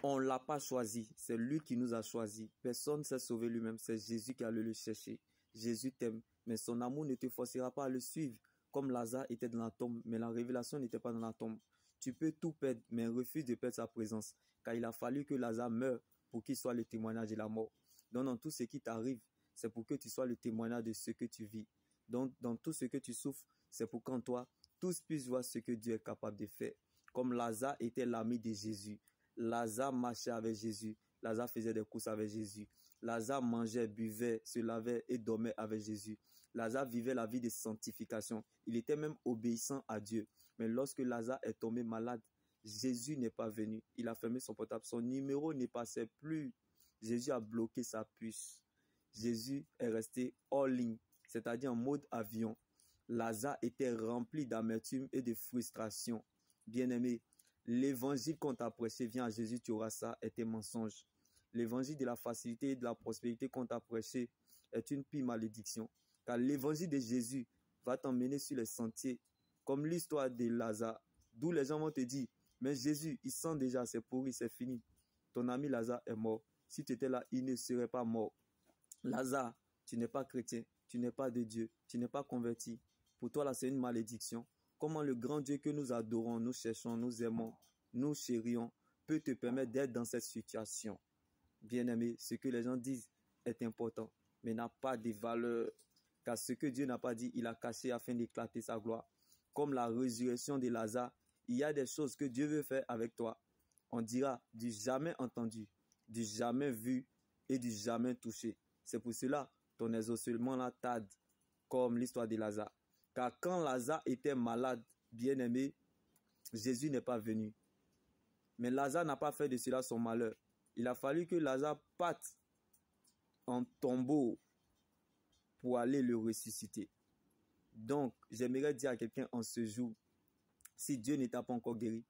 On ne l'a pas choisi, c'est lui qui nous a choisi. Personne ne s'est sauvé lui-même, c'est Jésus qui allait le chercher. Jésus t'aime, mais son amour ne te forcera pas à le suivre. Comme Lazare était dans la tombe, mais la révélation n'était pas dans la tombe. Tu peux tout perdre, mais refuse de perdre sa présence. Car il a fallu que Lazare meure pour qu'il soit le témoignage de la mort. Donc dans tout ce qui t'arrive, c'est pour que tu sois le témoignage de ce que tu vis. Donc dans tout ce que tu souffres, c'est pour qu'en toi, tous puissent voir ce que Dieu est capable de faire. Comme Lazare était l'ami de Jésus. Lazare marchait avec Jésus. Lazare faisait des courses avec Jésus. Lazare mangeait, buvait, se lavait et dormait avec Jésus. Lazare vivait la vie de sanctification. Il était même obéissant à Dieu. Mais lorsque Lazare est tombé malade, Jésus n'est pas venu. Il a fermé son portable. Son numéro ne passait plus. Jésus a bloqué sa puce. Jésus est resté hors ligne, c'est-à-dire en mode avion. Lazare était rempli d'amertume et de frustration. Bien-aimé, l'évangile qu'on t'a prêché, viens à Jésus, tu auras ça, est un mensonge. L'évangile de la facilité et de la prospérité qu'on t'a prêché est une pire malédiction. Car l'évangile de Jésus va t'emmener sur les sentiers, comme l'histoire de Lazare, d'où les gens vont te dire, mais Jésus, il sent déjà, c'est pourri, c'est fini. Ton ami Lazare est mort. Si tu étais là, il ne serait pas mort. Lazare, tu n'es pas chrétien, tu n'es pas de Dieu, tu n'es pas converti. Pour toi, là, c'est une malédiction. Comment le grand Dieu que nous adorons, nous cherchons, nous aimons, nous chérions, peut te permettre d'être dans cette situation? Bien-aimé, ce que les gens disent est important, mais n'a pas de valeur. Car ce que Dieu n'a pas dit, il a caché afin d'éclater sa gloire. Comme la résurrection de Lazare, il y a des choses que Dieu veut faire avec toi. On dira du jamais entendu, du jamais vu et du jamais touché. C'est pour cela ton exaucement là tarde, comme l'histoire de Lazare. Car quand Lazare était malade, bien-aimé, Jésus n'est pas venu. Mais Lazare n'a pas fait de cela son malheur. Il a fallu que Lazare parte en tombeau pour aller le ressusciter. Donc, j'aimerais dire à quelqu'un en ce jour, si Dieu ne t'a pas encore guéri,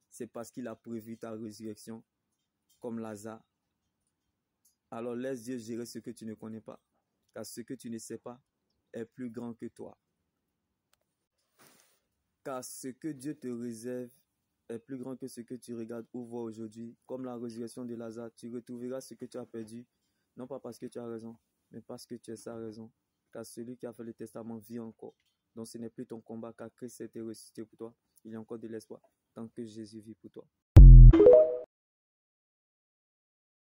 c'est parce qu'il a prévu ta résurrection, comme Lazare. Alors laisse Dieu gérer ce que tu ne connais pas, car ce que tu ne sais pas est plus grand que toi. Car ce que Dieu te réserve est plus grand que ce que tu regardes ou vois aujourd'hui. Comme la résurrection de Lazare, tu retrouveras ce que tu as perdu, non pas parce que tu as raison, mais parce que tu as sa raison. Car celui qui a fait le testament vit encore. Donc ce n'est plus ton combat, car Christ a été ressuscité pour toi. Il y a encore de l'espoir, tant que Jésus vit pour toi.